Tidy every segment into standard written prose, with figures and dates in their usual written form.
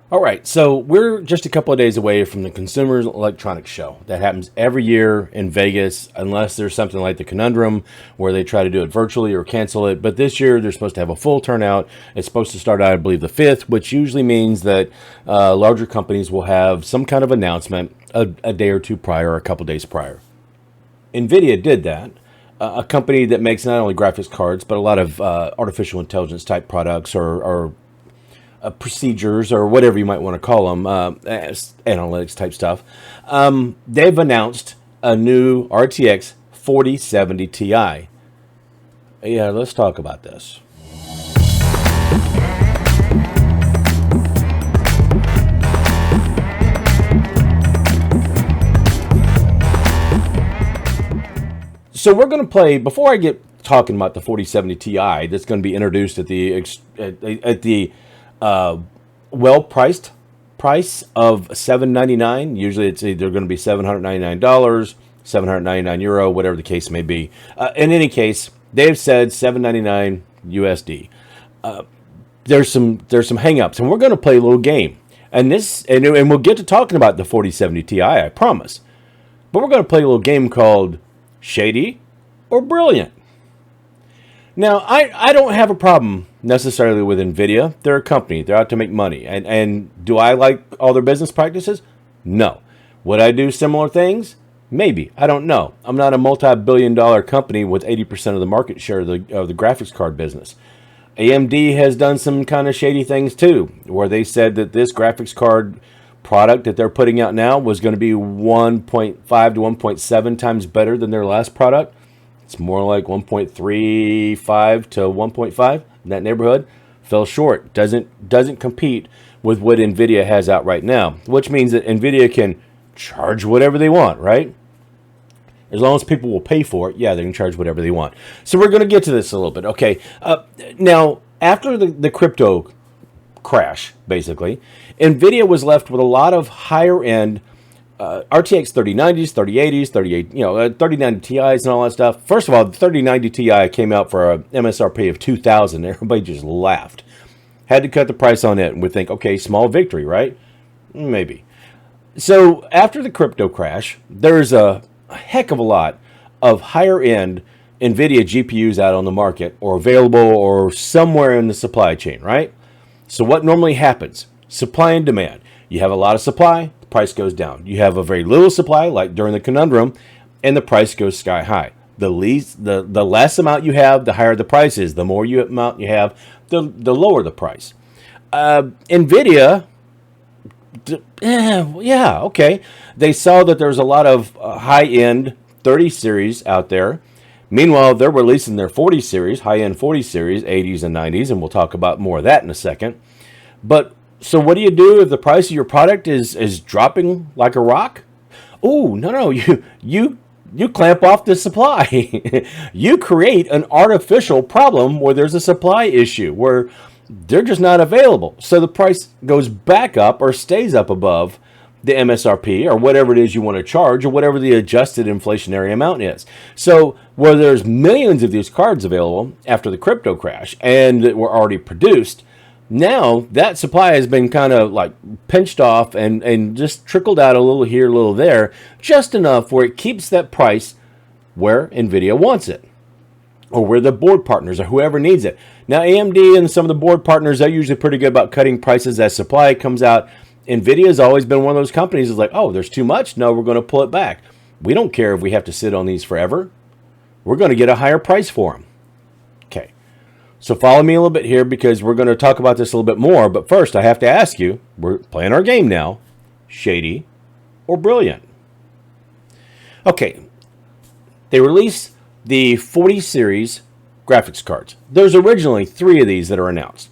All right, so we're just a couple of days away from the Consumer Electronics Show that happens every year in Vegas, unless there's something like the Conundrum where they try to do it virtually or cancel it. But this year they're supposed to have a full turnout. It's supposed to start out, I believe, the 5th, which usually means that larger companies will have some kind of announcement a day or two prior, or a couple days prior. NVidia did that. A company that makes not only graphics cards, but a lot of artificial intelligence type products or procedures or whatever you might want to call them, analytics type stuff. They've announced a new RTX 4070 Ti. Yeah, let's talk about this. So we're going to play, before I get talking about the 4070 Ti that's going to be introduced at the well-priced price of $799. Usually it's either going to be $799, €799, whatever the case may be. In any case, they've said $799 USD. There's some hang-ups, and we're going to play a little game. And we'll get to talking about the 4070 Ti, I promise. But we're going to play a little game called Shady or Brilliant. Now, I don't have a problem necessarily with NVIDIA. They're a company. They're out to make money. And do I like all their business practices? No. Would I do similar things? Maybe. I don't know. I'm not a multi-billion-dollar company with 80% of the market share of the graphics card business. AMD has done some kind of shady things too, where they said that this graphics card product that they're putting out now was going to be 1.5 to 1.7 times better than their last product. It's more like 1.35 to 1.5 in that neighborhood. Fell short. Doesn't compete with what NVIDIA has out right now, which means that NVIDIA can charge whatever they want, right? As long as people will pay for it, yeah, they can charge whatever they want. So we're going to get to this a little bit. Okay. Now, after the crypto crash, basically, NVIDIA was left with a lot of higher-end RTX 3090s, 3080s, 3090 Ti's and all that stuff. First of all, the 3090 Ti came out for a MSRP of $2,000. Everybody just laughed. Had to cut the price on it, and we think, okay, small victory, right? Maybe. So after the crypto crash, there's a heck of a lot of higher-end NVIDIA GPUs out on the market or available or somewhere in the supply chain, right? So what normally happens? Supply and demand. You have a lot of supply, the price goes down. You have a very little supply, like during the Conundrum, and the price goes sky high. The less amount you have, the higher the price is. The more amount you have, the lower the price. NVIDIA, yeah, okay. They saw that there's a lot of high-end 30 series out there. Meanwhile, they're releasing their 40 series, high-end 40 series, 80s and 90s, and we'll talk about more of that in a second. But so what do you do if the price of your product is dropping like a rock? Oh, no, you clamp off the supply. You create an artificial problem where there's a supply issue, where they're just not available. So the price goes back up or stays up above the MSRP or whatever it is you want to charge or whatever the adjusted inflationary amount is. So where there's millions of these cards available after the crypto crash and that were already produced, now that supply has been kind of like pinched off and just trickled out a little here, a little there, just enough where it keeps that price where NVIDIA wants it, or where the board partners or whoever needs it. Now, AMD and some of the board partners are usually pretty good about cutting prices as supply comes out. NVIDIA has always been one of those companies that's like, oh, there's too much? No, we're going to pull it back. We don't care if we have to sit on these forever. We're going to get a higher price for them. Okay. So follow me a little bit here because we're going to talk about this a little bit more. But first, I have to ask you, we're playing our game now, Shady or Brilliant? Okay. They released the 40 series graphics cards. There's originally 3 of these that are announced.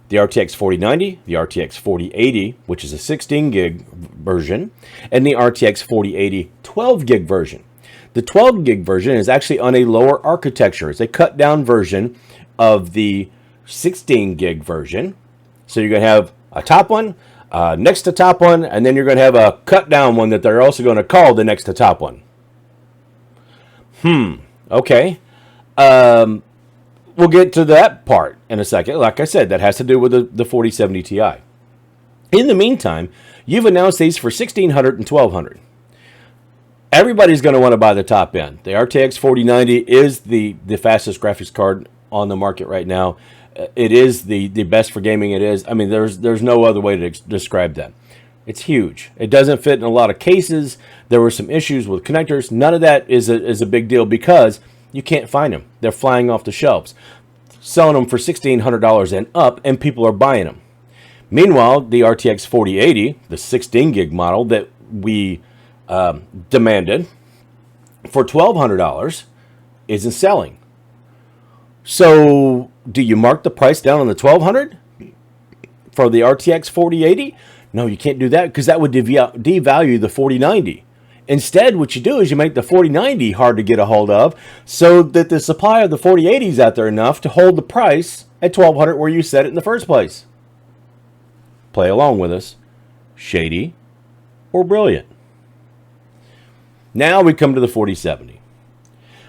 The RTX 4090, the RTX 4080, which is a 16 gig version, and the RTX 4080 12 gig version. The 12 gig version is actually on a lower architecture. It's a cut down version of the 16 gig version. So you're going to have a top one, next to top one, and then you're going to have a cut down one that they're also going to call the next to top one. Okay. We'll get to that part in a second. Like I said, that has to do with the 4070 Ti. In the meantime, you've announced these for $1,600 and $1,200. Everybody's going to want to buy the top end. The RTX 4090 is the fastest graphics card on the market right now. It is the best for gaming. It is. I mean, there's no other way to describe that. It's huge. It doesn't fit in a lot of cases. There were some issues with connectors. None of that is a big deal because you can't find them. They're flying off the shelves. Selling them for $1,600 and up, and people are buying them. Meanwhile, the RTX 4080, the 16 gig model that we demanded for $1,200, isn't selling. So, do you mark the price down on the $1,200 for the RTX 4080? No, you can't do that because that would devalue the 4090. Instead, what you do is you make the 4090 hard to get a hold of so that the supply of the 4080 is out there enough to hold the price at $1,200 where you set it in the first place. Play along with us. Shady or brilliant? Now we come to the 4070.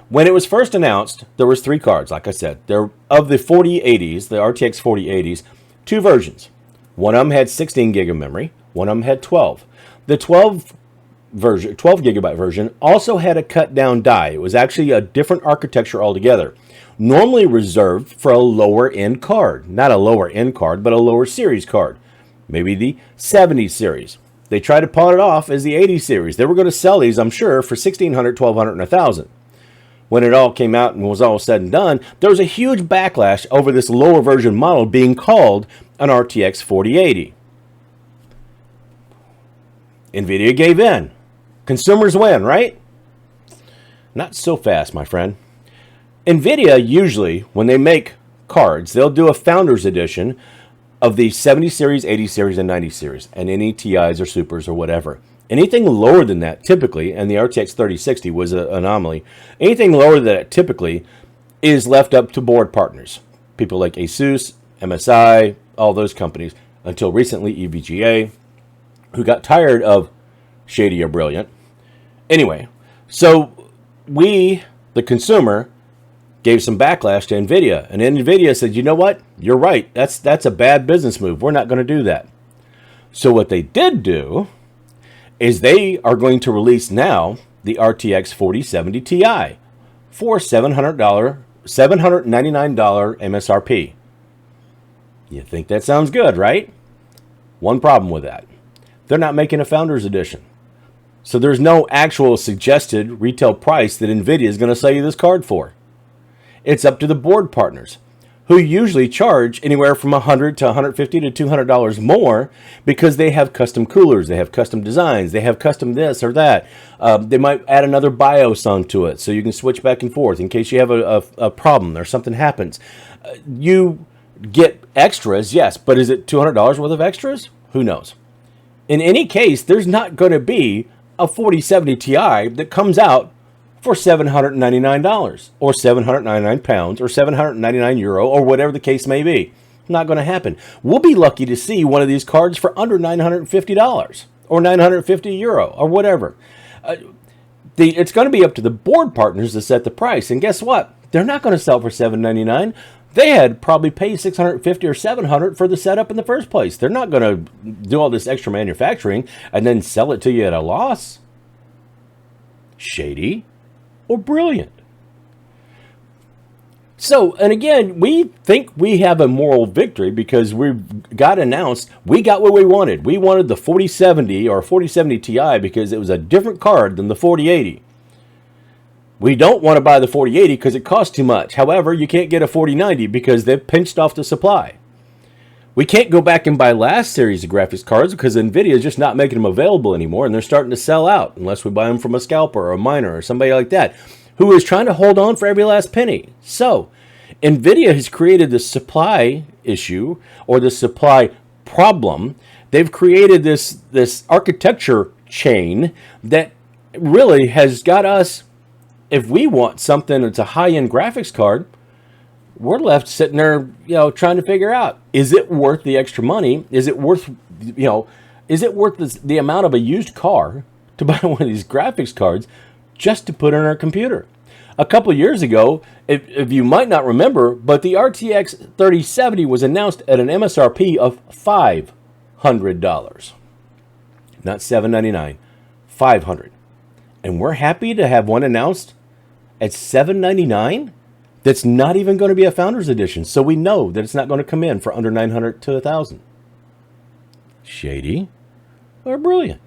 When it was first announced, there was 3 cards, like I said. There of the 4080s, the RTX 4080s, 2 versions. One of them had 16 gig of memory. One of them had 12. The 12 gigabyte version also had a cut down die. It was actually a different architecture altogether. Normally reserved for a lower end card. Not a lower end card, but a lower series card. Maybe the 70 series. They tried to pawn it off as the 80 series. They were going to sell these, I'm sure, for $1,600, $1,200, and $1,000. When it all came out and was all said and done, there was a huge backlash over this lower version model being called an RTX 4080. NVIDIA gave in. Consumers win, right? Not so fast, my friend. NVIDIA usually, when they make cards, they'll do a Founders Edition of the 70 series, 80 series, and 90 series, and any TIs or Supers or whatever. Anything lower than that, typically, and the RTX 3060 was an anomaly, anything lower than that typically is left up to board partners. People like Asus, MSI, all those companies, until recently EVGA, who got tired of Shady or Brilliant. Anyway, so we, the consumer, gave some backlash to NVIDIA. And NVIDIA said, you know what? You're right. That's a bad business move. We're not going to do that. So what they did do is they are going to release now the RTX 4070 Ti for $799 MSRP. You think that sounds good, right? One problem with that. They're not making a Founders Edition. So there's no actual suggested retail price that NVIDIA is going to sell you this card for. It's up to the board partners, who usually charge anywhere from $100 to $150 to $200 more because they have custom coolers, they have custom designs, they have custom this or that. They might add another BIOS onto it so you can switch back and forth in case you have a problem or something happens. You get extras, yes, but is it $200 worth of extras? Who knows? In any case, there's not going to be a 4070 Ti that comes out for $799 or £799 or €799 or whatever the case may be. Not going to happen. We'll be lucky to see one of these cards for under $950 or €950 or whatever. It's going to be up to the board partners to set the price. And guess what? They're not going to sell for $799. They had probably paid $650 or $700 for the setup in the first place. They're not going to do all this extra manufacturing and then sell it to you at a loss. Shady or brilliant? So, and again, we think we have a moral victory because we got announced, we got what we wanted. We wanted the 4070 or 4070 Ti because it was a different card than the 4080. We don't want to buy the 4080 because it costs too much. However, you can't get a 4090 because they've pinched off the supply. We can't go back and buy last series of graphics cards because NVIDIA is just not making them available anymore and they're starting to sell out unless we buy them from a scalper or a miner or somebody like that who is trying to hold on for every last penny. So, NVIDIA has created this supply issue or the supply problem. They've created this architecture chain that really has got us, if we want something that's a high-end graphics card, we're left sitting there, trying to figure out, is it worth the extra money? Is it worth, is it worth the amount of a used car to buy one of these graphics cards just to put in our computer? A couple years ago, if you might not remember, but the RTX 3070 was announced at an MSRP of $500. Not $799, $500. And we're happy to have one announced at $799 that's not even going to be a Founders Edition. So we know that it's not going to come in for under $900 to $1,000. Shady or brilliant?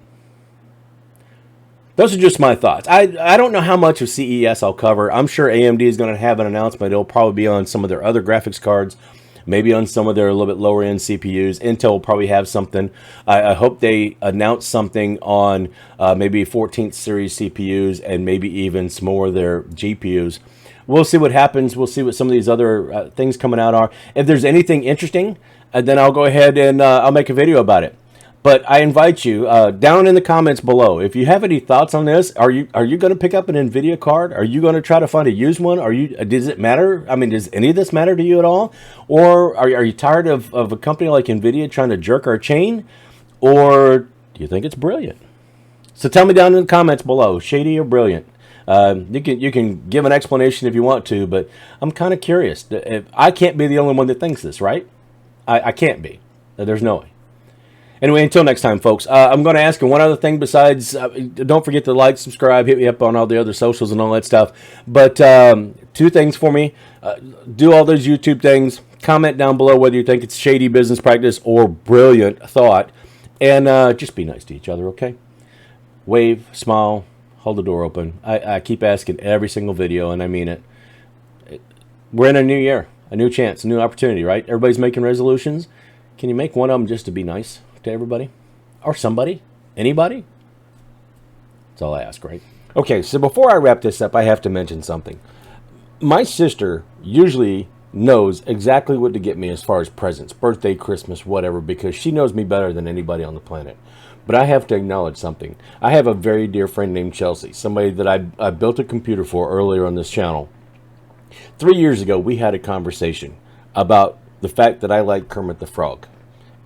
Those are just my thoughts. I don't know how much of CES I'll cover. I'm sure AMD is going to have an announcement. It'll probably be on some of their other graphics cards, maybe on some of their a little bit lower end CPUs. Intel will probably have something. I hope they announce something on maybe 14th series CPUs and maybe even some more of their GPUs. We'll see what happens. We'll see what some of these other things coming out are. If there's anything interesting, then I'll go ahead and I'll make a video about it. But I invite you down in the comments below. If you have any thoughts on this, are you going to pick up an NVIDIA card? Are you going to try to find a used one? Does it matter? I mean, does any of this matter to you at all? Or are you tired of a company like NVIDIA trying to jerk our chain? Or do you think it's brilliant? So tell me down in the comments below, shady or brilliant. You can give an explanation if you want to, but I'm kind of curious. I can't be the only one that thinks this, right? I can't be. There's no way. Anyway, until next time, folks, I'm going to ask you one other thing besides, don't forget to like, subscribe, hit me up on all the other socials and all that stuff. But two things for me. Do all those YouTube things. Comment down below whether you think it's shady business practice or brilliant thought. And just be nice to each other, okay? Wave, smile, hold the door open. I keep asking every single video, and I mean it. We're in a new year, a new chance, a new opportunity, right? Everybody's making resolutions. Can you make one of them just to be nice to everybody? Or somebody? Anybody? That's all I ask, right? Okay, so before I wrap this up, I have to mention something. My sister usually knows exactly what to get me as far as presents, birthday, Christmas, whatever, because she knows me better than anybody on the planet. But I have to acknowledge something. I have a very dear friend named Chelsea, somebody that I built a computer for earlier on this channel. 3 years ago, we had a conversation about the fact that I like Kermit the Frog,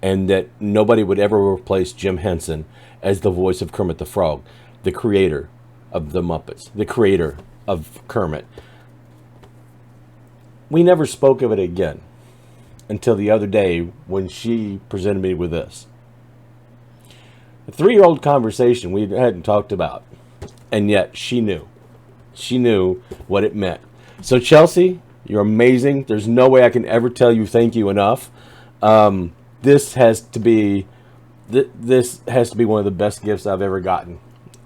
and that nobody would ever replace Jim Henson as the voice of Kermit the Frog, the creator of the Muppets, the creator of Kermit. We never spoke of it again until the other day when she presented me with this. A 3-year-old conversation we hadn't talked about, and yet she knew. She knew what it meant. So Chelsea, you're amazing. There's no way I can ever tell you thank you enough. This has to be one of the best gifts I've ever gotten,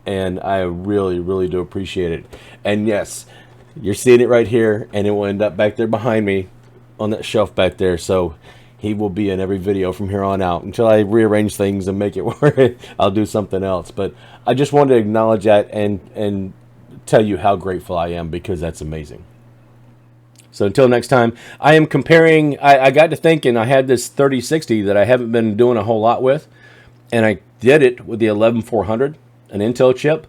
and I really, really do appreciate it. And yes, you're seeing it right here, and it will end up back there behind me on that shelf back there. So he will be in every video from here on out until I rearrange things and make it where I'll do something else. But I just wanted to acknowledge that and tell you how grateful I am, because that's amazing. So until next time, I am comparing. I got to thinking, I had this 3060 that I haven't been doing a whole lot with, and I did it with the 11400, an Intel chip.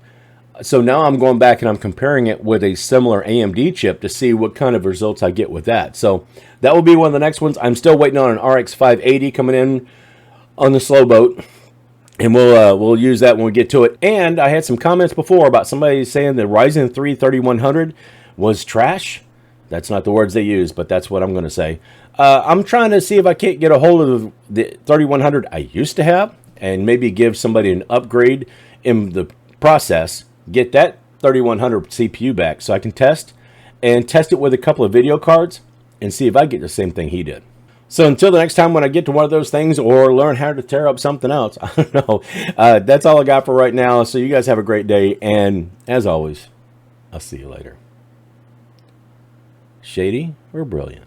So now I'm going back and I'm comparing it with a similar AMD chip to see what kind of results I get with that. So that will be one of the next ones. I'm still waiting on an RX 580 coming in on the slow boat, and we'll use that when we get to it. And I had some comments before about somebody saying the Ryzen 3 3100 was trash. That's not the words they use, but that's what I'm going to say. I'm trying to see if I can't get a hold of the 3100 I used to have and maybe give somebody an upgrade in the process, get that 3100 CPU back so I can test it with a couple of video cards and see if I get the same thing he did. So until the next time when I get to one of those things or learn how to tear up something else, I don't know. That's all I got for right now. So you guys have a great day. And as always, I'll see you later. Shady or brilliant?